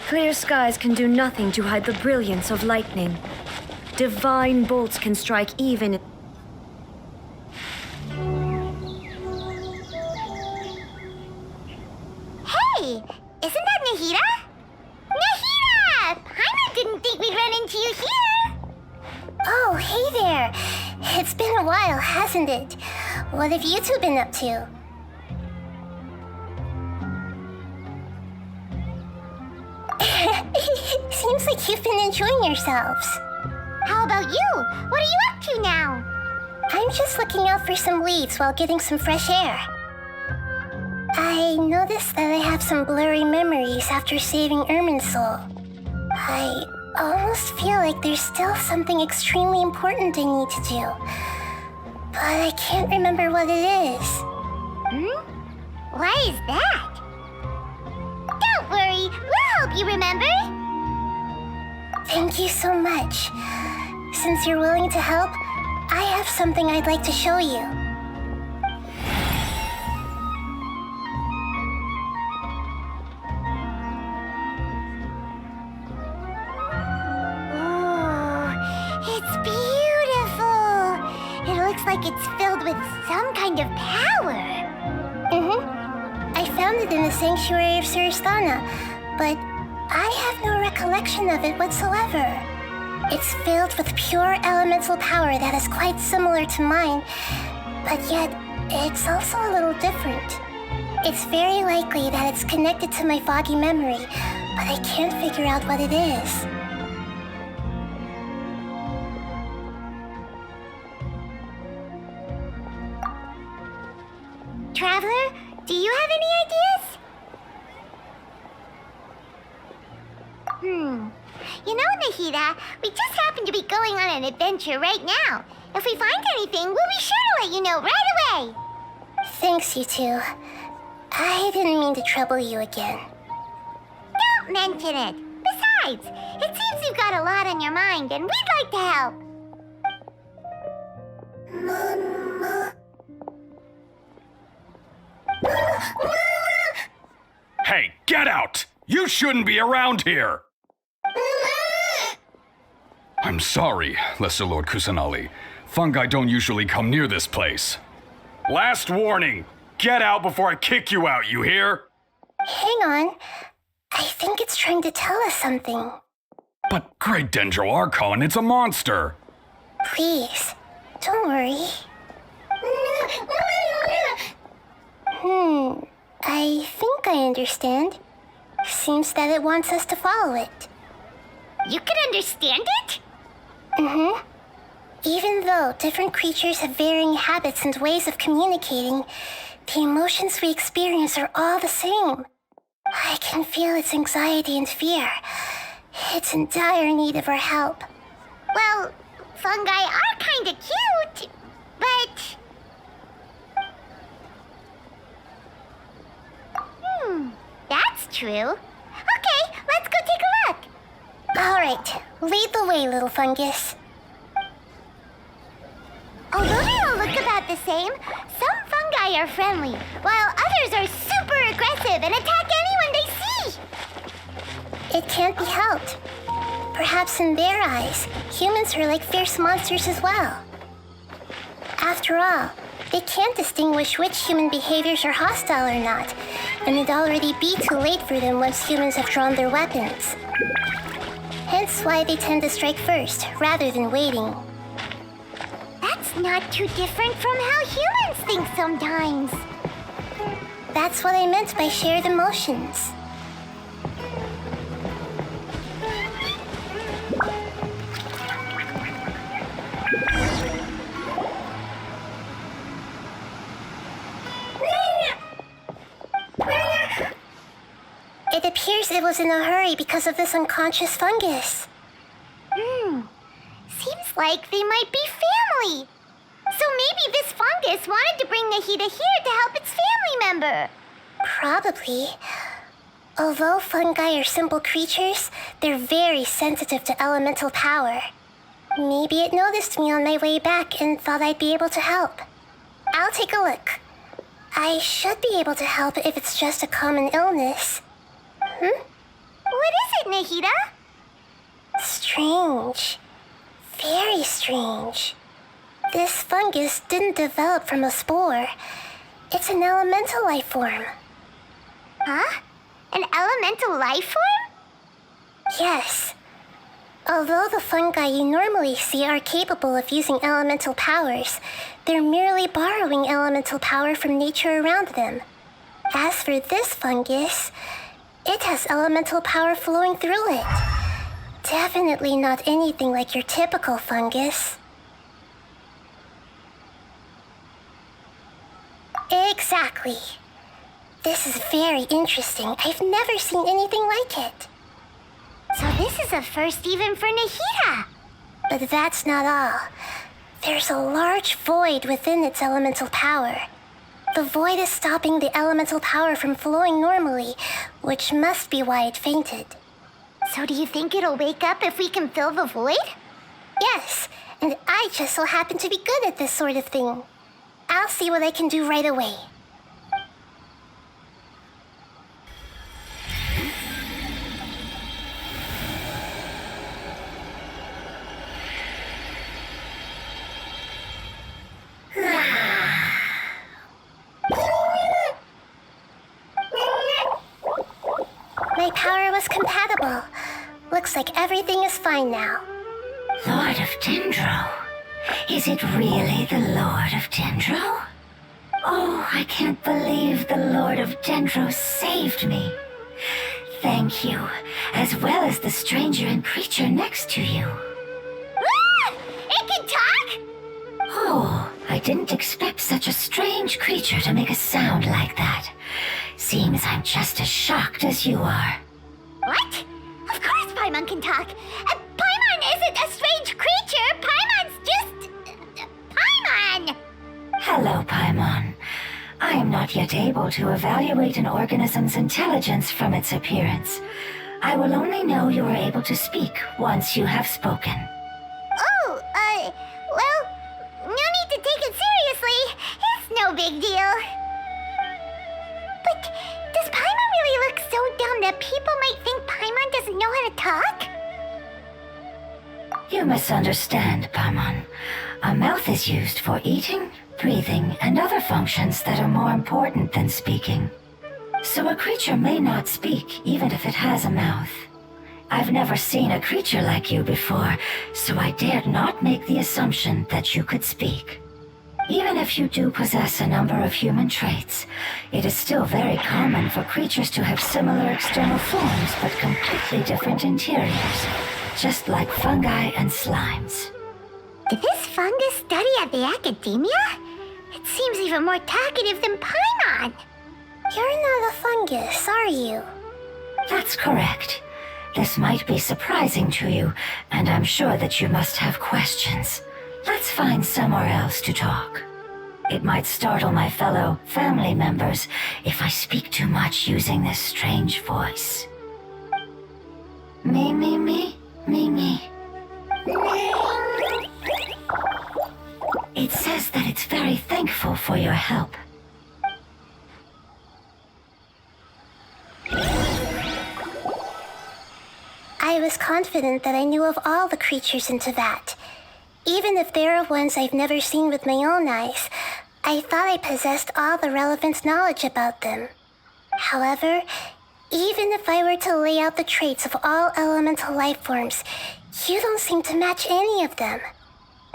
Clear skies can do nothing to hide the brilliance of lightning. Divine bolts can strike even... Hey! Isn't that Nahida? Nahida! Paimon didn't think we'd run into you here! Oh, hey there! It's been a while, hasn't it? What have you two been up to? Seems like you've been enjoying yourselves. How about you? What are you up to now? I'm just looking out for some leads while getting some fresh air. I noticed that I have some blurry memories after saving Irminsul. I almost feel like there's still something extremely important I need to do. But I can't remember what it is. Why is that? Don't worry, we'll help you remember. Thank you so much. Since you're willing to help, I have something I'd like to show you. It's beautiful! It looks like it's filled with some kind of power. I found it in the sanctuary of Suristana, but I have no recollection of it whatsoever. It's filled with pure elemental power that is quite similar to mine, but yet it's also a little different. It's very likely that it's connected to my foggy memory, but I can't figure out what it is. Traveler, do you have any ideas? You know, Nahida, we just happen to be going on an adventure right now. If we find anything, we'll be sure to let you know right away. Thanks, you two. I didn't mean to trouble you again. Don't mention it. Besides, it seems you've got a lot on your mind, and we'd like to help. Hey, get out! You shouldn't be around here! I'm sorry, Lesser Lord Kusanali. Fungi don't usually come near this place. Last warning! Get out before I kick you out, you hear? Hang on. I think it's trying to tell us something. But Great Dendro Archon, it's a monster! Please, don't worry. I think I understand. Seems that it wants us to follow it. You can understand it? Even though different creatures have varying habits and ways of communicating, the emotions we experience are all the same. I can feel its anxiety and fear. It's in dire need of our help. Well, fungi are kinda cute, but... That's true. Okay, let's go take a look. All right, lead the way, little fungus. Although they all look about the same, some fungi are friendly, while others are super aggressive and attack anyone they see. It can't be helped. Perhaps in their eyes, humans are like fierce monsters as well. After all, they can't distinguish which human behaviors are hostile or not, and it'd already be too late for them once humans have drawn their weapons. Hence why they tend to strike first, rather than waiting. That's not too different from how humans think sometimes. That's what I meant by shared emotions. It appears it was in a hurry because of this unconscious fungus. Seems like they might be family. So maybe this fungus wanted to bring Nahida here to help its family member. Probably. Although fungi are simple creatures, they're very sensitive to elemental power. Maybe it noticed me on my way back and thought I'd be able to help. I'll take a look. I should be able to help if it's just a common illness. What is it, Nahida? Strange. Very strange. This fungus didn't develop from a spore. It's an elemental life form. Huh? An elemental life form? Yes. Although the fungi you normally see are capable of using elemental powers, they're merely borrowing elemental power from nature around them. As for this fungus, it has elemental power flowing through it. Definitely not anything like your typical fungus. Exactly. This is very interesting. I've never seen anything like it. So this is a first even for Nahida. But that's not all. There's a large void within its elemental power. The void is stopping the elemental power from flowing normally, which must be why it fainted. So do you think it'll wake up if we can fill the void? Yes, and I just so happen to be good at this sort of thing. I'll see what I can do right away. My power was compatible. Looks like everything is fine now. Lord of Dendro? Is it really the Lord of Dendro? Oh, I can't believe the Lord of Dendro saved me. Thank you, as well as the stranger and creature next to you. Ah! It can talk? Oh, I didn't expect such a strange creature to make a sound like that. Seems I'm just as shocked as you are. What? Of course Paimon can talk. Paimon isn't a strange creature. Paimon's just... Paimon! Hello, Paimon. I am not yet able to evaluate an organism's intelligence from its appearance. I will only know you are able to speak once you have spoken. Oh, well, no need to take it seriously. It's no big deal. But does Paimon really look so dumb that people might think Paimon doesn't know how to talk? You misunderstand, Paimon. A mouth is used for eating, breathing, and other functions that are more important than speaking. So a creature may not speak even if it has a mouth. I've never seen a creature like you before, so I dared not make the assumption that you could speak. Even if you do possess a number of human traits, it is still very common for creatures to have similar external forms but completely different interiors, just like fungi and slimes. Did this fungus study at the academia? It seems even more talkative than Paimon. You're not a fungus, are you? That's correct. This might be surprising to you, and I'm sure that you must have questions. Let's find somewhere else to talk. It might startle my fellow family members if I speak too much using this strange voice. Me, me, me, me, me. It says that it's very thankful for your help. I was confident that I knew of all the creatures in Teyvat. Even if there are ones I've never seen with my own eyes, I thought I possessed all the relevant knowledge about them. However, even if I were to lay out the traits of all elemental life forms, you don't seem to match any of them.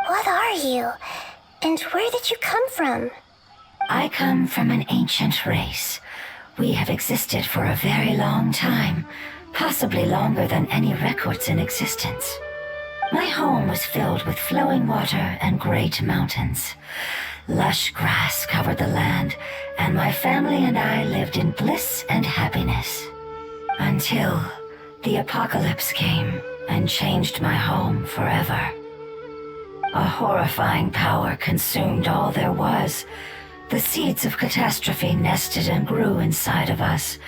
What are you? And where did you come from? I come from an ancient race. We have existed for a very long time, possibly longer than any records in existence. My home was filled with flowing water and great mountains. Lush grass covered the land, and my family and I lived in bliss and happiness. Until the apocalypse came and changed my home forever. A horrifying power consumed all there was. The seeds of catastrophe nested and grew inside of us,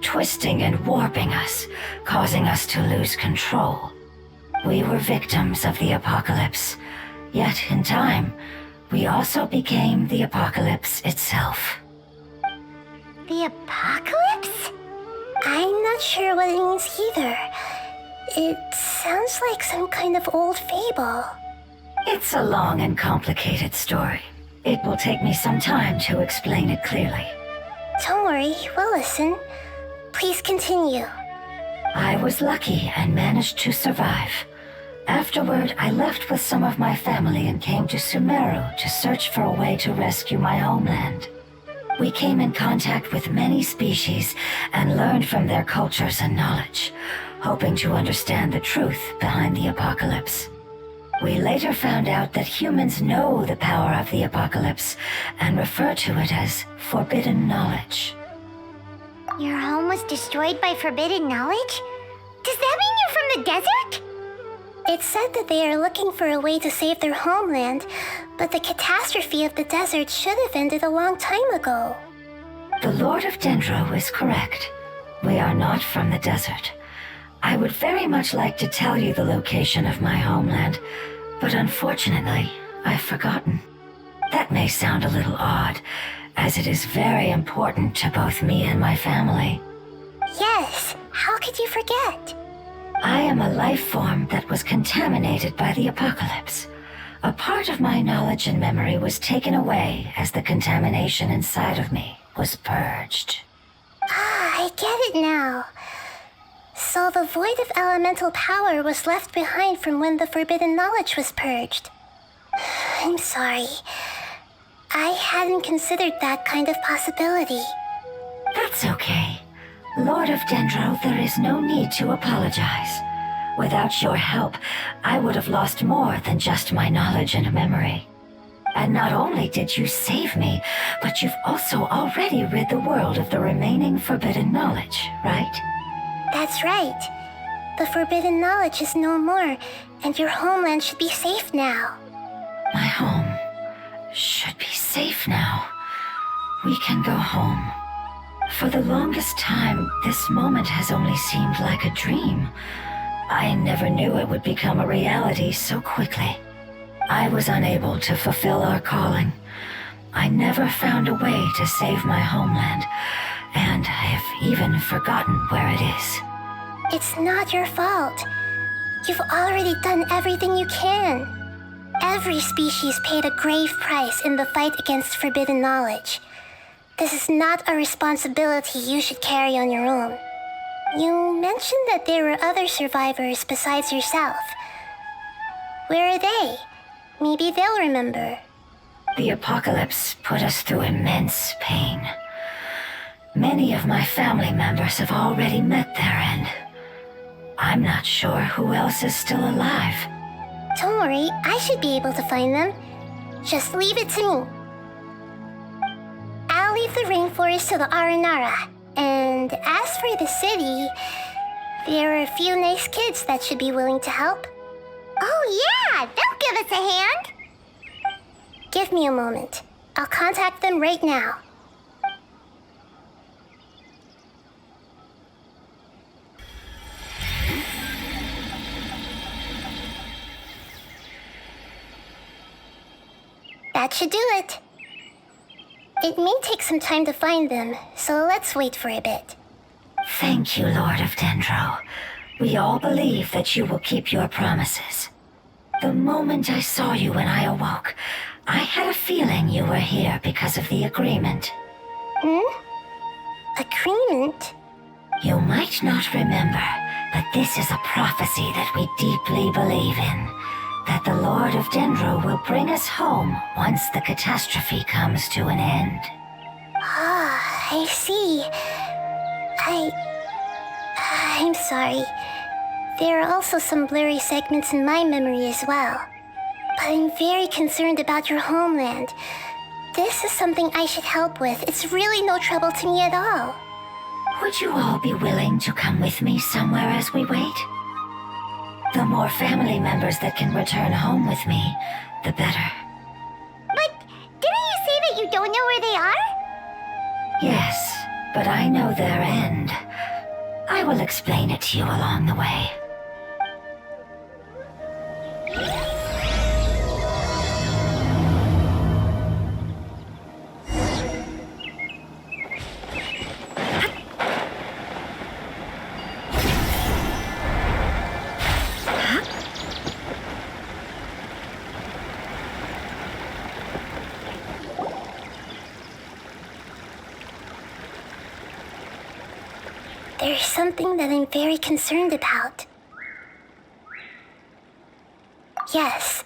twisting and warping us, causing us to lose control. We were victims of the apocalypse, yet in time, We also became the apocalypse itself. The apocalypse? I'm not sure what it means either. It sounds like some kind of old fable. It's a long and complicated story. It will take me some time to explain it clearly. Don't worry, we'll listen. Please continue. I was lucky and managed to survive. Afterward, I left with some of my family and came to Sumeru to search for a way to rescue my homeland. We came in contact with many species and learned from their cultures and knowledge, hoping to understand the truth behind the apocalypse. We later found out that humans know the power of the apocalypse and refer to it as forbidden knowledge. Your home was destroyed by forbidden knowledge? Does that mean you're from the desert? It said that they are looking for a way to save their homeland, but the catastrophe of the desert should have ended a long time ago. The Lord of Dendro is correct. We are not from the desert. I would very much like to tell you the location of my homeland, but unfortunately, I've forgotten. That may sound a little odd, as it is very important to both me and my family. Yes, how could you forget? I am a life form that was contaminated by the apocalypse. A part of my knowledge and memory was taken away as the contamination inside of me was purged. Ah, I get it now. So the void of elemental power was left behind from when the forbidden knowledge was purged. I'm sorry. I hadn't considered that kind of possibility. That's okay. Lord of Dendro, there is no need to apologize. Without your help, I would have lost more than just my knowledge and memory. And not only did you save me, but you've also already rid the world of the remaining forbidden knowledge, right? That's right. The forbidden knowledge is no more, and your homeland should be safe now. My home should be safe now. We can go home. For the longest time, this moment has only seemed like a dream. I never knew it would become a reality so quickly. I was unable to fulfill our calling. I never found a way to save my homeland, and I have even forgotten where it is. It's not your fault. You've already done everything you can. Every species paid a grave price in the fight against forbidden knowledge. This is not a responsibility you should carry on your own. You mentioned that there were other survivors besides yourself. Where are they? Maybe they'll remember. The apocalypse put us through immense pain. Many of my family members have already met their end. I'm not sure who else is still alive. Don't worry, I should be able to find them. Just leave it to me. I'll leave the rainforest to the Aranara. And as for the city, there are a few nice kids that should be willing to help. Oh yeah, they'll give us a hand. Give me a moment. I'll contact them right now. That should do it. It may take some time to find them, so let's wait for a bit. Thank you, Lord of Dendro. We all believe that you will keep your promises. The moment I saw you when I awoke, I had a feeling you were here because of the agreement. Agreement? You might not remember, but this is a prophecy that we deeply believe in. That the Lord of Dendro will bring us home once the catastrophe comes to an end. Ah, I see. I'm sorry. There are also some blurry segments in my memory as well. But I'm very concerned about your homeland. This is something I should help with. It's really no trouble to me at all. Would you all be willing to come with me somewhere as we wait? The more family members that can return home with me, the better. But didn't you say that you don't know where they are? Yes, but I know their end. I will explain it to you along the way. there's something that I'm very concerned about. Yes,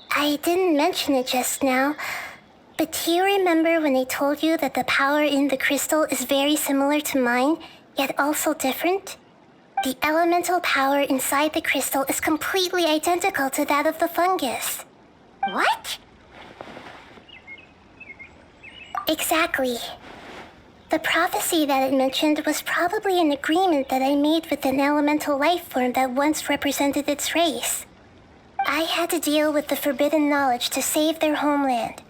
I didn't mention it just now, but do you remember when I told you that the power in the crystal is very similar to mine, yet also different? The elemental power inside the crystal is completely identical to that of the fungus. What? Exactly. The prophecy that it mentioned was probably an agreement that I made with an elemental life form that once represented its race. I had to deal with the forbidden knowledge to save their homeland.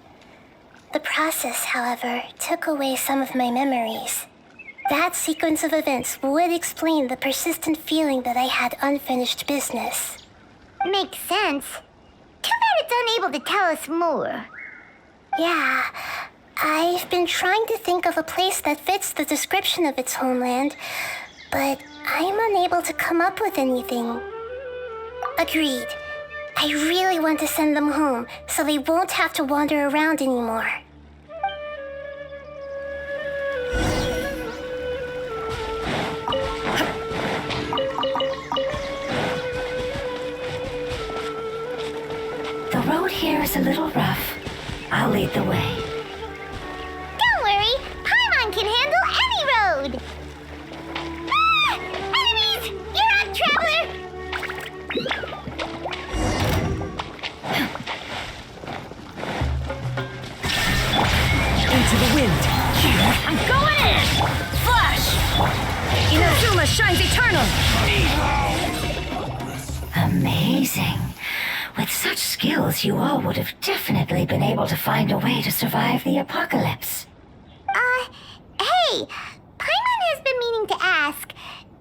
The process, however, took away some of my memories. That sequence of events would explain the persistent feeling that I had unfinished business. Makes sense. Too bad it's unable to tell us more. Yeah, I've been trying to think of a place that fits the description of its homeland, but I'm unable to come up with anything. Agreed. I really want to send them home so they won't have to wander around anymore. The road here is a little rough. I'll lead the way. Don't worry, Paimon can handle any road. Ah! Enemies! You're up, traveler! Into the wind. I'm going in! Flash! Inazuma shines eternal. Amazing. With such skills, you all would have definitely been able to find a way to survive the apocalypse. Hey! Paimon has been meaning to ask.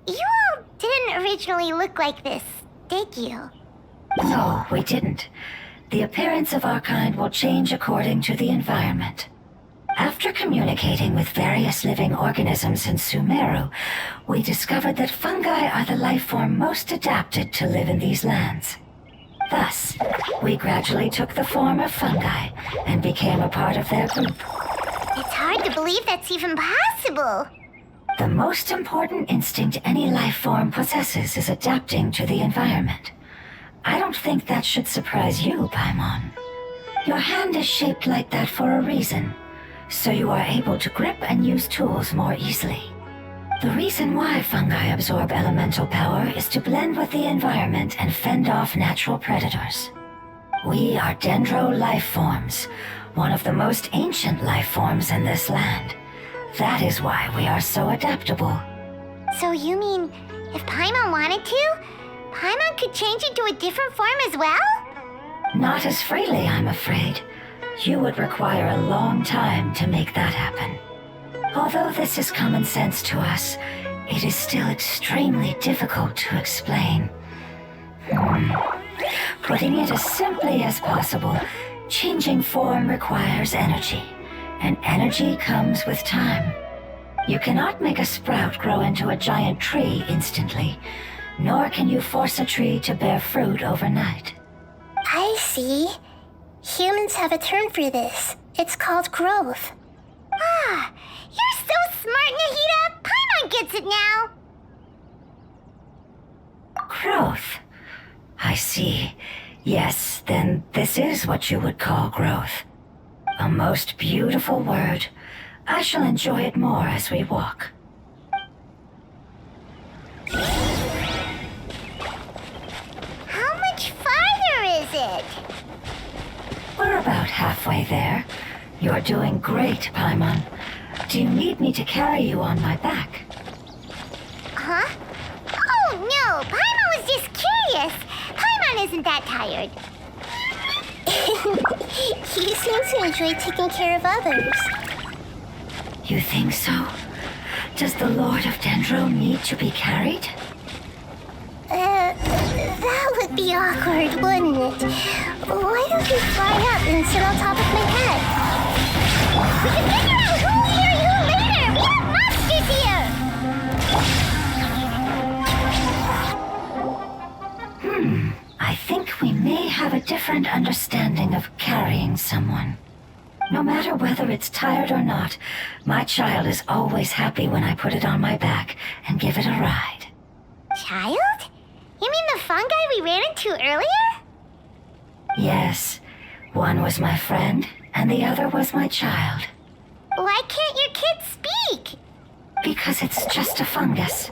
You all didn't originally look like this, did you? No, we didn't. The appearance of our kind will change according to the environment. After communicating with various living organisms in Sumeru, we discovered that fungi are the life form most adapted to live in these lands. Thus, we gradually took the form of fungi and became a part of their group. It's hard to believe that's even possible. The most important instinct any life form possesses is adapting to the environment. I don't think that should surprise you, Paimon. Your hand is shaped like that for a reason, so you are able to grip and use tools more easily. The reason why fungi absorb elemental power is to blend with the environment and fend off natural predators. We are dendro life forms, one of the most ancient life forms in this land. That is why we are so adaptable. So you mean, if Paimon wanted to, Paimon could change into a different form as well? Not as freely, I'm afraid. You would require a long time to make that happen. Although this is common sense to us, it is still extremely difficult to explain. Putting it as simply as possible, changing form requires energy, and energy comes with time. You cannot make a sprout grow into a giant tree instantly, nor can you force a tree to bear fruit overnight. I see. Humans have a term for this. It's called growth. Ah, you're so smart, Nahida! Paimon gets it now! Growth. I see. Yes, then this is what you would call growth. A most beautiful word. I shall enjoy it more as we walk. How much farther is it? We're about halfway there. You're doing great, Paimon. Do you need me to carry you on my back? Huh? Oh, no! Paimon was just curious! Paimon isn't that tired. You seem to enjoy taking care of others. You think so? Does the Lord of Dendro need to be carried? That would be awkward, wouldn't it? Why don't you fly up and sit on top of my head? We can figure out who here and who later! We have monsters here! I think we may have a different understanding of carrying someone. No matter whether it's tired or not, my child is always happy when I put it on my back and give it a ride. Child? You mean the fungi we ran into earlier? Yes, one was my friend, and the other was my child. Why can't your kid speak? Because it's just a fungus.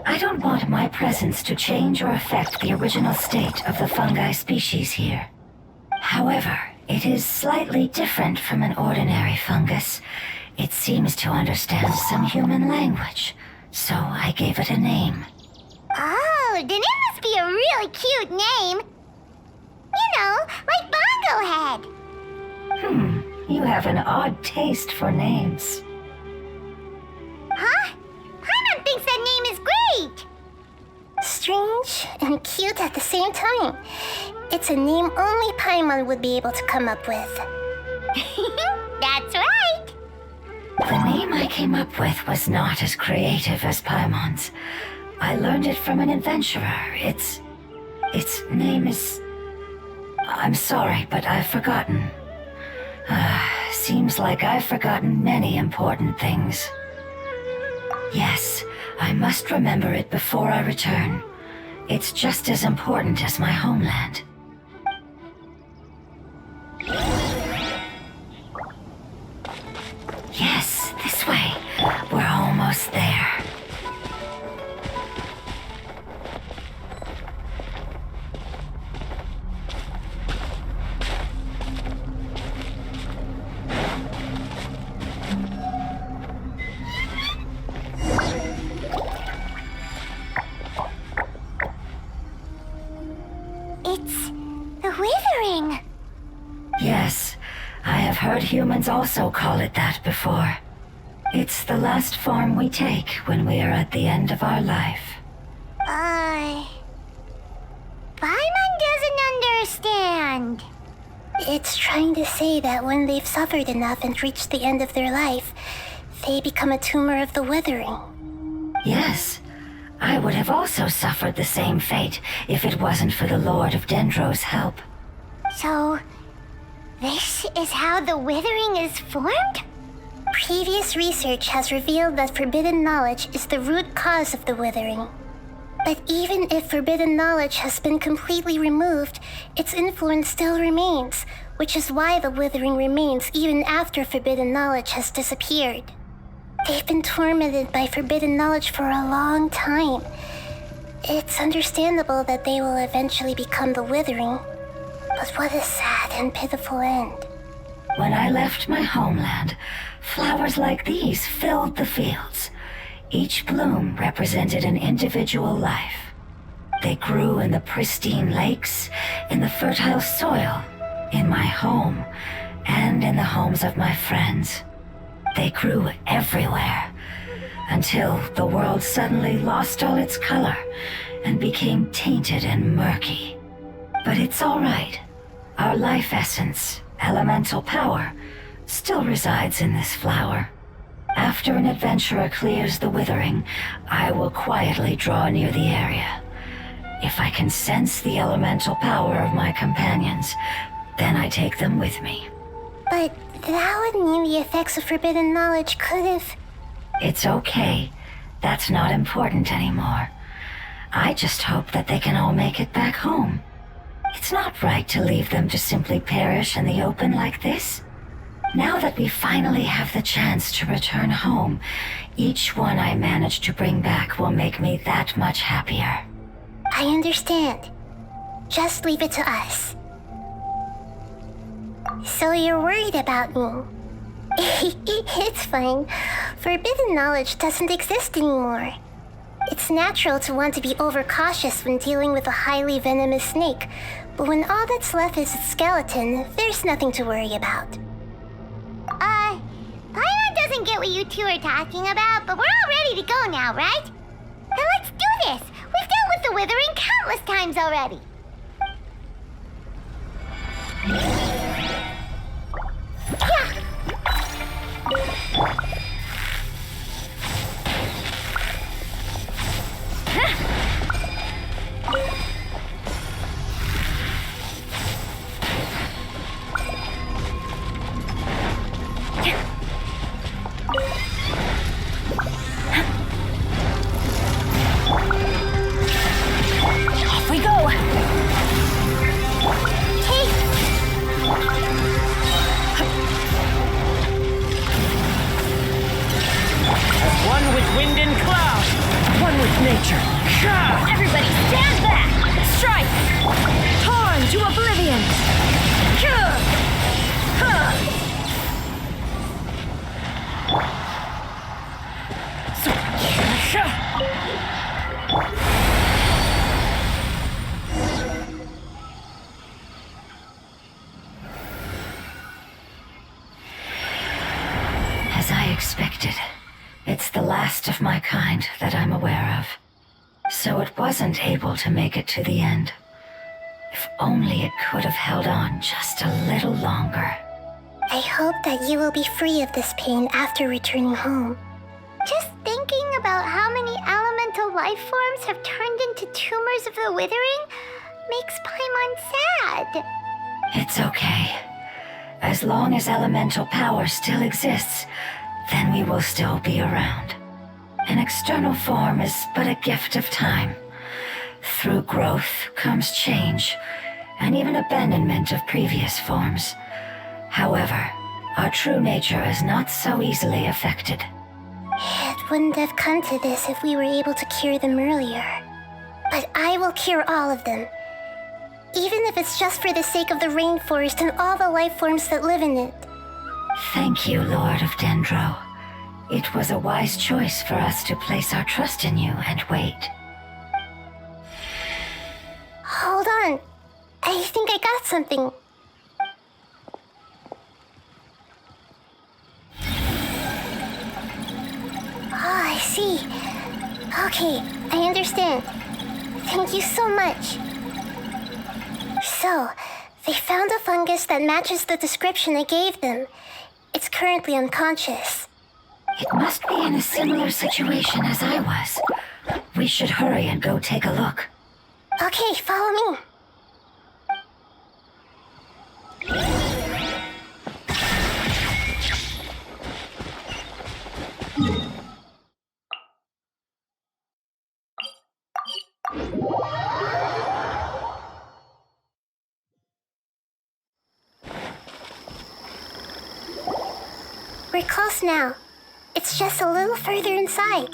I don't want my presence to change or affect the original state of the fungi species here. However, it is slightly different from an ordinary fungus. It seems to understand some human language, so I gave it a name. Oh, then it must be a really cute name. You know, like Bongo Head. You have an odd taste for names. Huh? Paimon thinks that name is great. Strange and cute at the same time. It's a name only Paimon would be able to come up with. That's right. The name I came up with was not as creative as Paimon's. I learned it from an adventurer. Its name is... I'm sorry, but I've forgotten. Seems like I've forgotten many important things. Yes, I must remember it before I return. It's just as important as my homeland. Yes, this way. We're almost there. It's the withering. Yes, I have heard humans also call it that before. It's the last form we take when we are at the end of our life. Paimon doesn't understand. It's trying to say that when they've suffered enough and reached the end of their life, they become a tumor of the withering. Yes, I would have also suffered the same fate if it wasn't for the Lord of Dendro's help. So, this is how the withering is formed? Previous research has revealed that forbidden knowledge is the root cause of the withering. But even if forbidden knowledge has been completely removed, its influence still remains, which is why the withering remains even after forbidden knowledge has disappeared. They've been tormented by forbidden knowledge for a long time. It's understandable that they will eventually become the withering, but what a sad and pitiful end. When I left my homeland, flowers like these filled the fields. Each bloom represented an individual life. They grew in the pristine lakes, in the fertile soil, in my home, and in the homes of my friends. They grew everywhere, until the world suddenly lost all its color and became tainted and murky. But it's all right. Our life essence, elemental power, still resides in this flower. After an adventurer clears the withering, I will quietly draw near the area. If I can sense the elemental power of my companions, then I take them with me. But that would mean the effects of forbidden knowledge could have... It's okay. That's not important anymore. I just hope that they can all make it back home. It's not right to leave them to simply perish in the open like this. Now that we finally have the chance to return home, each one I manage to bring back will make me that much happier. I understand. Just leave it to us. So you're worried about me? It's fine. Forbidden knowledge doesn't exist anymore. It's natural to want to be overcautious when dealing with a highly venomous snake, but when all that's left is its skeleton, there's nothing to worry about. Paimon doesn't get what you two are talking about, but we're all ready to go now, right? Then let's do this! We've dealt with the withering countless times already. kind that I'm aware of. So it wasn't able to make it to the end. If only it could have held on just a little longer. I hope that you will be free of this pain after returning home. Just thinking about how many elemental life forms have turned into tumors of the withering makes Paimon sad. It's okay. As long as elemental power still exists, then we will still be around. An external form is but a gift of time. Through growth comes change, and even abandonment of previous forms. However, our true nature is not so easily affected. It wouldn't have come to this if we were able to cure them earlier. But I will cure all of them. Even if it's just for the sake of the rainforest and all the life forms that live in it. Thank you, Lord of Dendro. It was a wise choice for us to place our trust in you and wait. Hold on. I think I got something. Oh, I see. Okay, I understand. Thank you so much. So, they found a fungus that matches the description I gave them. It's currently unconscious. It must be in a similar situation as I was. We should hurry and go take a look. Okay, follow me. We're close now. It's just a little further inside.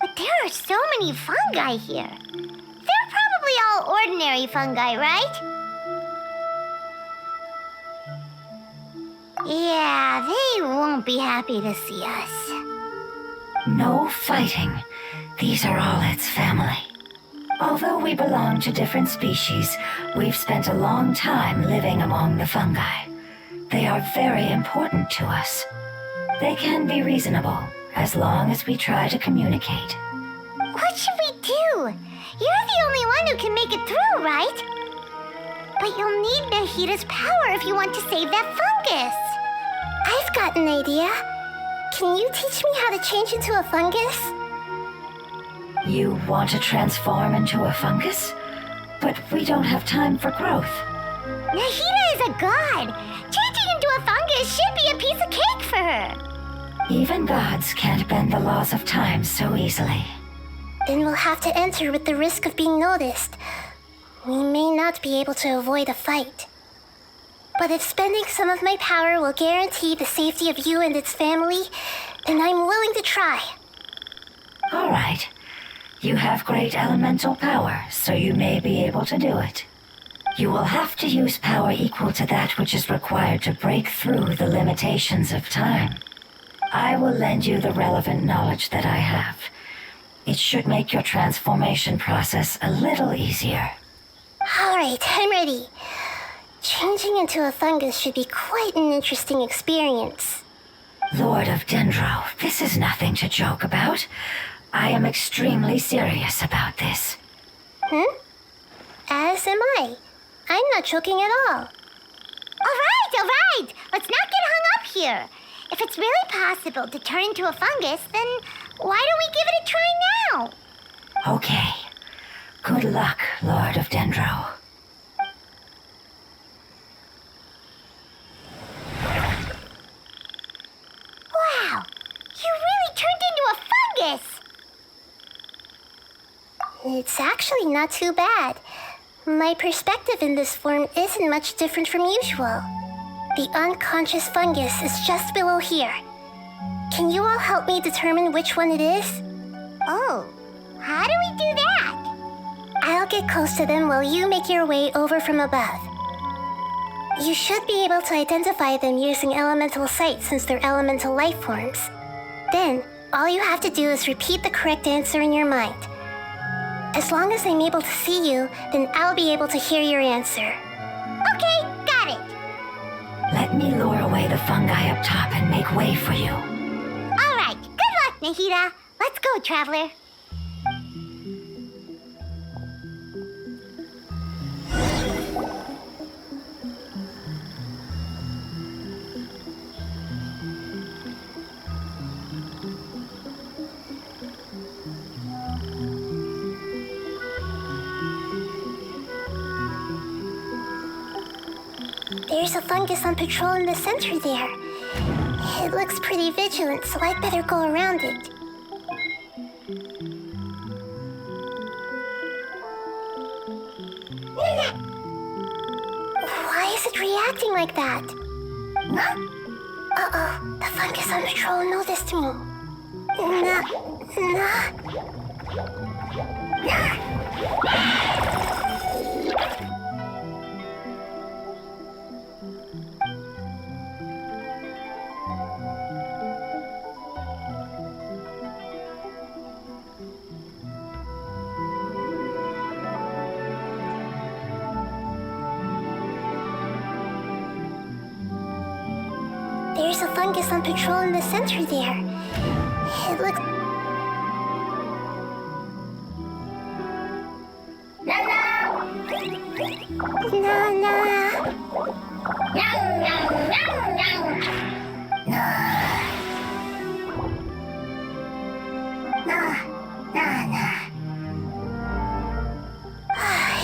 But there are so many fungi here. They're probably all ordinary fungi, right? Yeah, they won't be happy to see us. No fighting. These are all its family. Although we belong to different species, we've spent a long time living among the fungi. They are very important to us. They can be reasonable, as long as we try to communicate. What should we do? You're the only one who can make it through, right? But you'll need Nahida's power if you want to save that fungus. I've got an idea. Can you teach me how to change into a fungus? You want to transform into a fungus? But we don't have time for growth. Nahida is a god. Changing into a fungus should be a piece of cake for her. Even gods can't bend the laws of time so easily. Then we'll have to enter with the risk of being noticed. We may not be able to avoid a fight. But if spending some of my power will guarantee the safety of you and its family, then I'm willing to try. All right. You have great elemental power, so you may be able to do it. You will have to use power equal to that which is required to break through the limitations of time. I will lend you the relevant knowledge that I have. It should make your transformation process a little easier. All right, I'm ready. Changing into a fungus should be quite an interesting experience. Lord of Dendro, this is nothing to joke about. I am extremely serious about this. As am I. I'm not joking at all. All right. Let's not get hung up here. If it's really possible to turn into a fungus, then why don't we give it a try now? Okay. Good luck, Lord of Dendro. Wow, you really turned into a fungus! It's actually not too bad. My perspective in this form isn't much different from usual. The unconscious fungus is just below here. Can you all help me determine which one it is? Oh, how do we do that? I'll get close to them while you make your way over from above. You should be able to identify them using elemental sight since they're elemental life forms. Then, all you have to do is repeat the correct answer in your mind. As long as I'm able to see you, then I'll be able to hear your answer. Okay, got it. Let me lure away the fungi up top and make way for you. All right, good luck, Nahida. Let's go, traveler. There's a fungus on patrol in the center there. It looks pretty vigilant, so I'd better go around it. Why is it reacting like that? Uh-oh, the fungus on patrol noticed me. There's a fungus on patrol in the center there. It looks...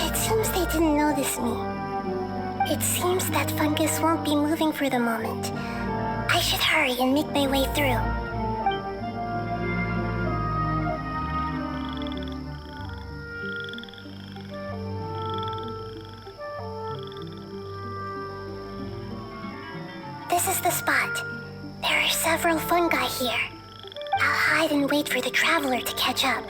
It seems they didn't notice me. It seems that fungus won't be moving for the moment. I should hurry and make my way through. This is the spot. There are several fungi here. I'll hide and wait for the traveler to catch up.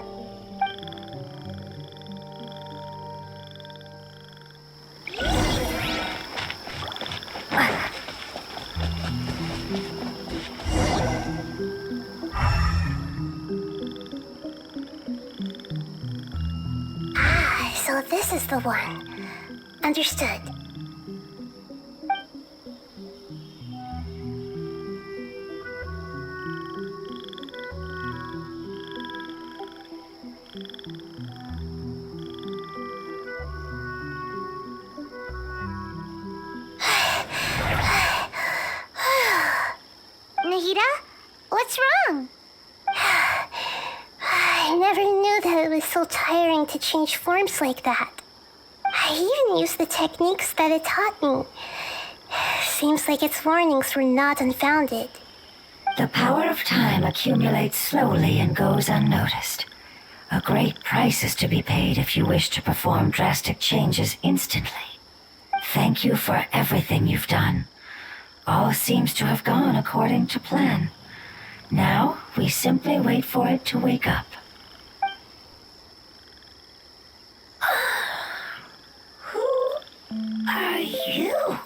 So this is the one. Understood. Nahida, what's wrong? I never knew that it was so tiring to change forms like that. I even used the techniques that it taught me. Seems like its warnings were not unfounded. The power of time accumulates slowly and goes unnoticed. A great price is to be paid if you wish to perform drastic changes instantly. Thank you for everything you've done. All seems to have gone according to plan. Now, we simply wait for it to wake up. Who are you?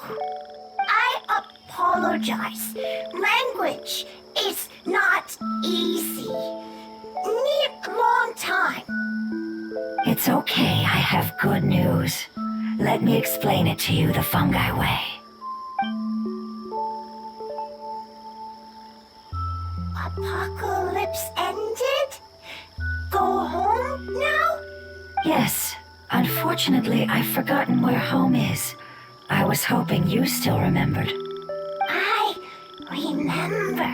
I apologize. Language is not easy. Need long time. It's okay, I have good news. Let me explain it to you the fungi way. Apocalypse ended? Go home now? Yes, unfortunately, I've forgotten where home is. I was hoping you still remembered. I remember.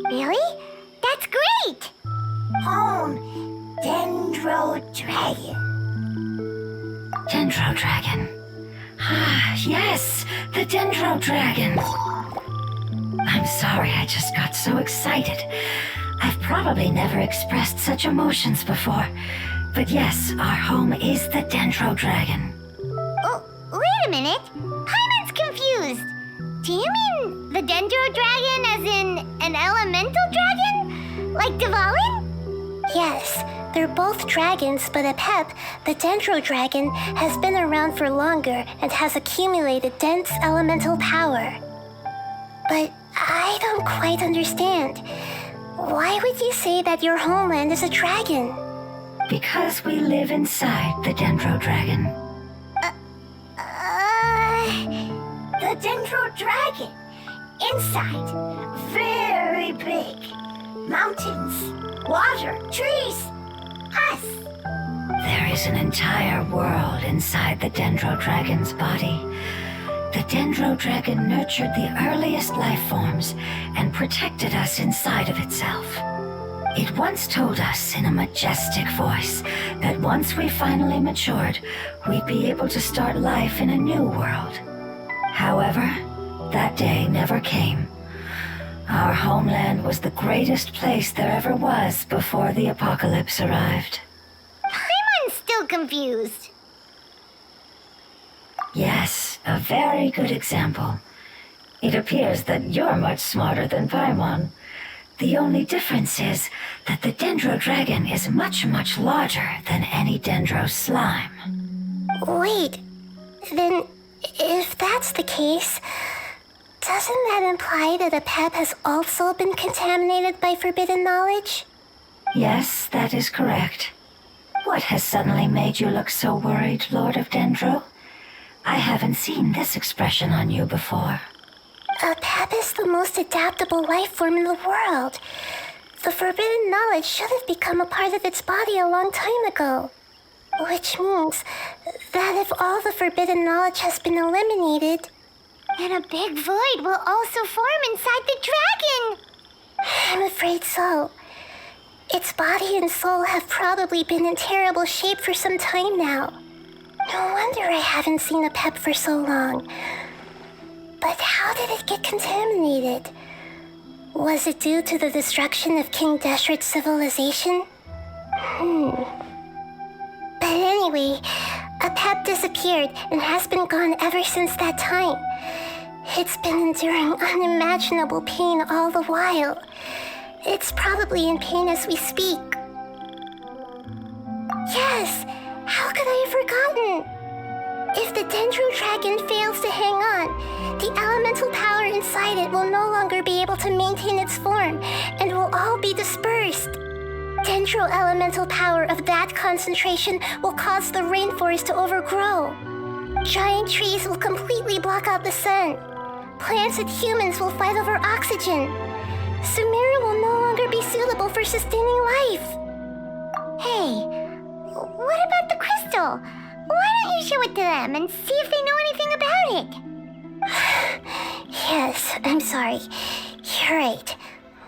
Really? That's great! Home, Dendro Dragon. Dendro Dragon. Ah, yes, the Dendro Dragon. I'm sorry, I just got so excited. I've probably never expressed such emotions before. But yes, our home is the Dendro Dragon. Oh, wait a minute. Paimon's confused. Do you mean the Dendro Dragon as in an elemental dragon? Like Dvalin? Yes, they're both dragons, but Apep, the Dendro Dragon, has been around for longer and has accumulated dense elemental power. But I don't quite understand. Why would you say that your homeland is a dragon? Because we live inside the Dendro Dragon. The Dendro Dragon. Inside. Very big. mountains, water, trees, us. There is an entire world inside the Dendro Dragon's body. The Dendro Dragon nurtured the earliest life forms and protected us inside of itself. It once told us in a majestic voice that once we finally matured, we'd be able to start life in a new world. However, that day never came. Our homeland was the greatest place there ever was before the apocalypse arrived. I'm still confused. Yes, a very good example. It appears that you're much smarter than Paimon. The only difference is that the Dendro Dragon is much, much larger than any Dendro slime. Wait, then if that's the case, doesn't that imply that a pep has also been contaminated by forbidden knowledge? Yes, that is correct. What has suddenly made you look so worried, Lord of Dendro? I haven't seen this expression on you before. A pep is the most adaptable life form in the world. The forbidden knowledge should have become a part of its body a long time ago. Which means that if all the forbidden knowledge has been eliminated, And a big void will also form inside the dragon. I'm afraid so. Its body and soul have probably been in terrible shape for some time now. No wonder I haven't seen a pep for so long. But how did it get contaminated? Was it due to the destruction of King Deshret's civilization? But anyway, a pep disappeared and has been gone ever since that time. It's been enduring unimaginable pain all the while. It's probably in pain as we speak. Yes, how could I have forgotten? If the Dendro Dragon fails to hang on, the elemental power inside it will no longer be able to maintain its form and will all be dispersed. Dendro elemental power of that concentration will cause the rainforest to overgrow. Giant trees will completely block out the sun. Plants and humans will fight over oxygen. Sumeru will no longer be suitable for sustaining life. Hey, what about the crystal? Why don't you show it to them and see if they know anything about it? Yes, I'm sorry. You're right.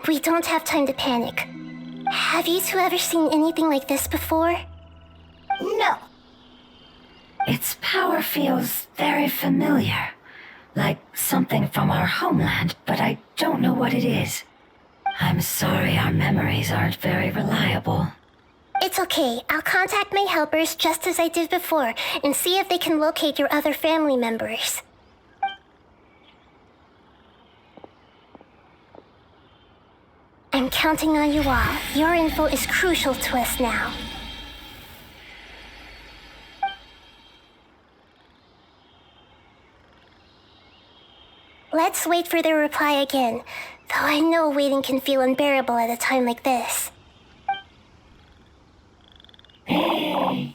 We don't have time to panic. Have you two ever seen anything like this before? No. Its power feels very familiar, like something from our homeland, but I don't know what it is. I'm sorry our memories aren't very reliable. It's okay. I'll contact my helpers just as I did before and see if they can locate your other family members. I'm counting on you all. Your info is crucial to us now. Let's wait for their reply again, though I know waiting can feel unbearable at a time like this. Thank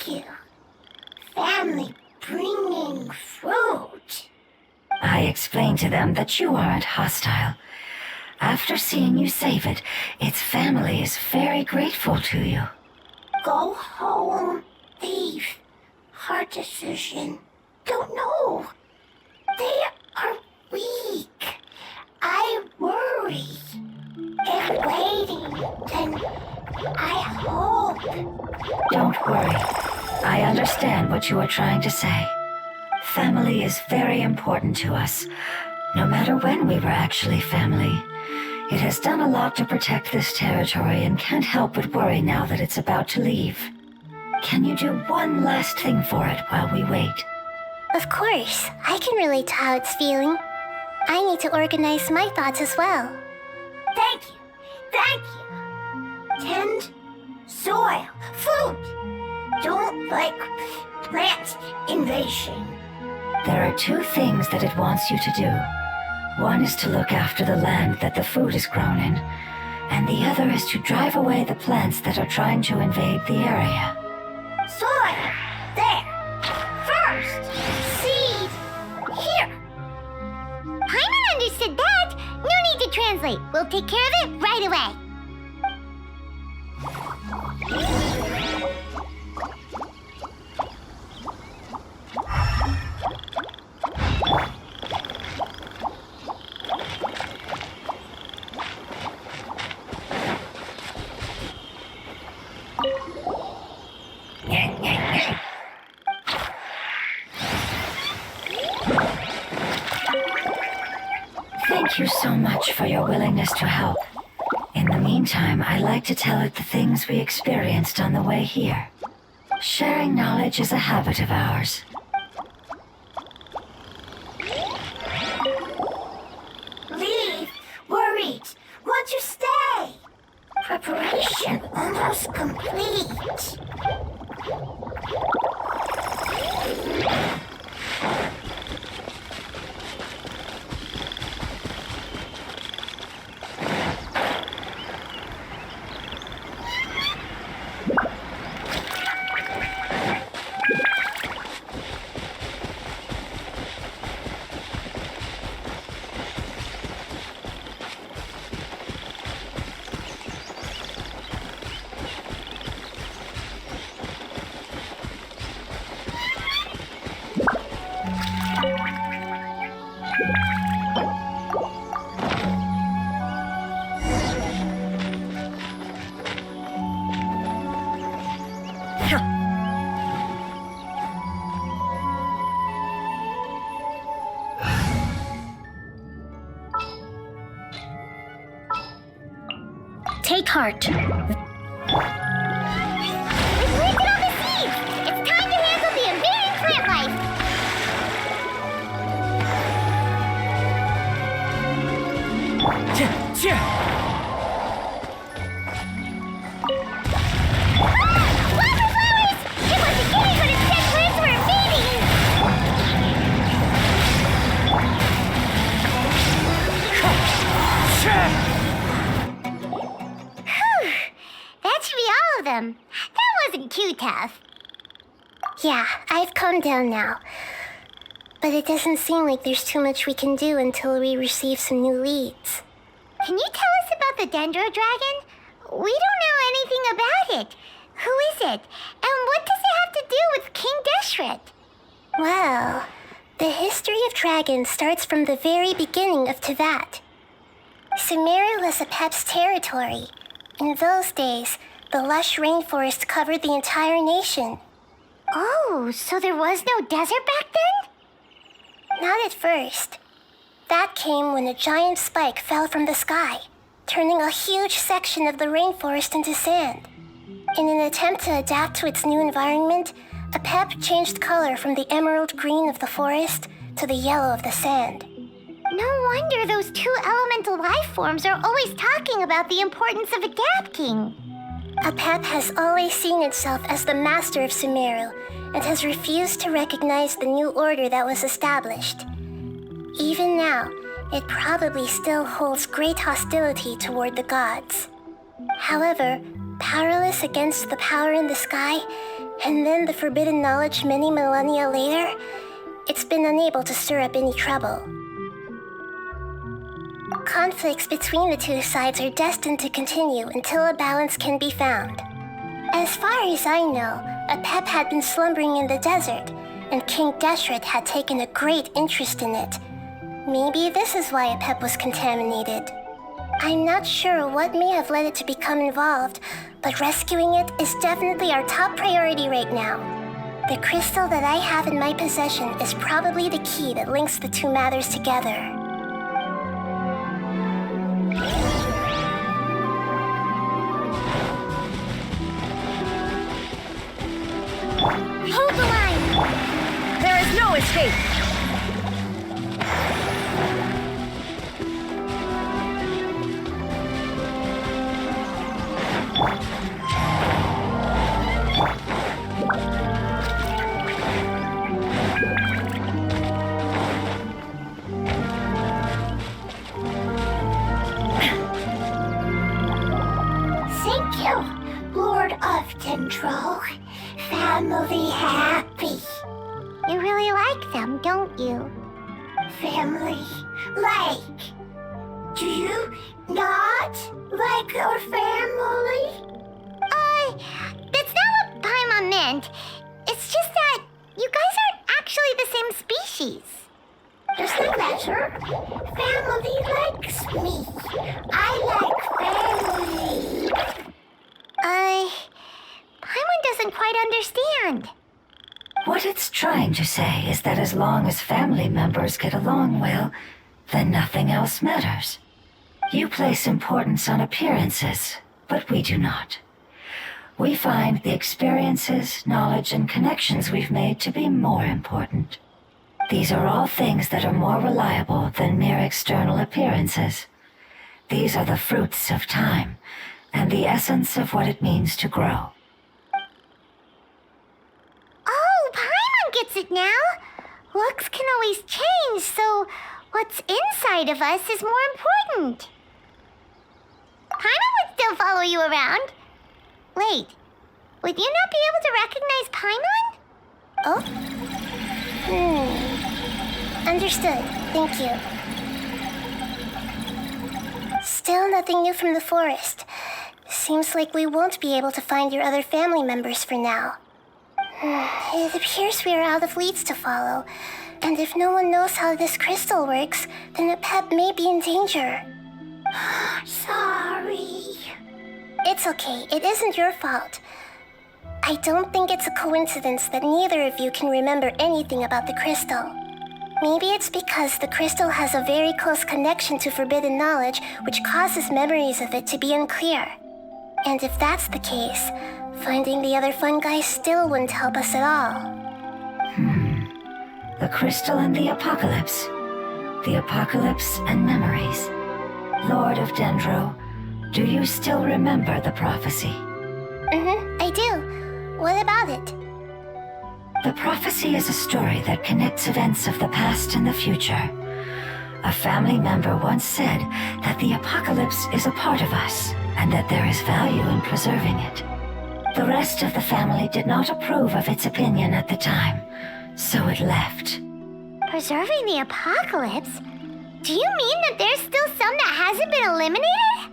you. Family bringing fruit. I explained to them that you aren't hostile. After seeing you save it, its family is very grateful to you. Go home, thief. Hard decision. Don't know. They are weak. I worry. If waiting, then I hope. Don't worry. I understand what you are trying to say. Family is very important to us, no matter when we were actually family. It has done a lot to protect this territory and can't help but worry now that it's about to leave. Can you do one last thing for it while we wait? Of course, I can relate to how it's feeling. I need to organize my thoughts as well. Thank you. Thank you. Tend soil, food. Don't like plant invasion. There are two things that it wants you to do. One is to look after the land that the food is grown in, and the other is to drive away the plants that are trying to invade the area. Soil. There. First. translate. We'll take care of it right away. Thank you so much for your willingness to help. In the meantime, I'd like to tell it the things we experienced on the way here. Sharing knowledge is a habit of ours. Leave. Worried. Want to stay. Preparation almost complete. Take heart. We've planted all the seeds! It's time to handle the invading plant life! Wildflowers! It was beginning, but instead plants were invading! Whew, that should be all of them. That wasn't too tough. Yeah, I've calmed down now. But it doesn't seem like there's too much we can do until we receive some new leads. Can you tell us about the Dendro Dragon? We don't know anything about it. Who is it? And what does it have to do with King Deshret? Well, the history of dragons starts from the very beginning of Tevat. Sumeru was Apep's territory. In those days, the lush rainforest covered the entire nation. Oh, so there was no desert back then? Not at first. That came when a giant spike fell from the sky, turning a huge section of the rainforest into sand. In an attempt to adapt to its new environment, Apep changed color from the emerald green of the forest to the yellow of the sand. No wonder those two elemental life forms are always talking about the importance of adapting. Apep has always seen itself as the master of Sumeru and has refused to recognize the new order that was established. Even now, it probably still holds great hostility toward the gods. However, powerless against the power in the sky, and then the forbidden knowledge many millennia later, it's been unable to stir up any trouble. Conflicts between the two sides are destined to continue until a balance can be found. As far as I know, Apep had been slumbering in the desert, and King Deshret had taken a great interest in it. Maybe this is why Apep was contaminated. I'm not sure what may have led it to become involved, but rescuing it is definitely our top priority right now. The crystal that I have in my possession is probably the key that links the two matters together. Hold the line! There is no escape! Thank you, Lord of Dendro. Family happy. You really like them, don't you? Family like. Do you? Not like your family? That's not what Paimon meant. It's just that you guys aren't actually the same species. Doesn't matter. Family likes me. I like family. Paimon doesn't quite understand. What it's trying to say is that as long as family members get along well, then nothing else matters. You place importance on appearances, but we do not. We find the experiences, knowledge, and connections we've made to be more important. These are all things that are more reliable than mere external appearances. These are the fruits of time, and the essence of what it means to grow. Oh, Paimon gets it now. Looks can always change, so what's inside of us is more important. Paimon would still follow you around. Wait, would you not be able to recognize Paimon? Oh? Understood. Thank you. Still nothing new from the forest. Seems like we won't be able to find your other family members for now. It appears we are out of leads to follow. And if no one knows how this crystal works, then a pet may be in danger. Sorry. It's okay. It isn't your fault. I don't think it's a coincidence that neither of you can remember anything about the crystal. Maybe it's because the crystal has a very close connection to forbidden knowledge, which causes memories of it to be unclear. And if that's the case, finding the other fungi still wouldn't help us at all. The crystal and the apocalypse. The apocalypse and memories. Lord of Dendro, do you still remember the prophecy? I do. What about it? The prophecy is a story that connects events of the past and the future. A family member once said that the apocalypse is a part of us, and that there is value in preserving it. The rest of the family did not approve of its opinion at the time, so it left. Preserving the apocalypse? Do you mean that there's still some that hasn't been eliminated?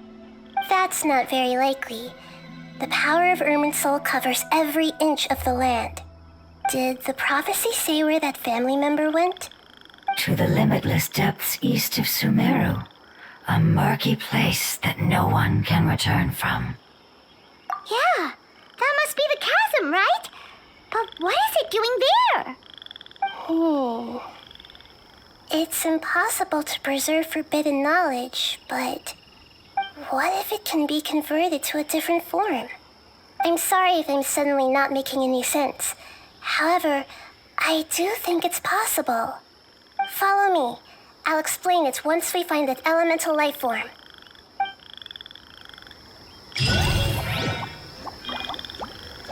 That's not very likely. The power of Irminsul covers every inch of the land. Did the prophecy say where that family member went? To the limitless depths east of Sumeru, a murky place that no one can return from. Yeah, that must be the chasm, right? But what is it doing there? It's impossible to preserve forbidden knowledge, but what if it can be converted to a different form? I'm sorry if I'm suddenly not making any sense. However, I do think it's possible. Follow me. I'll explain it once we find that elemental life form.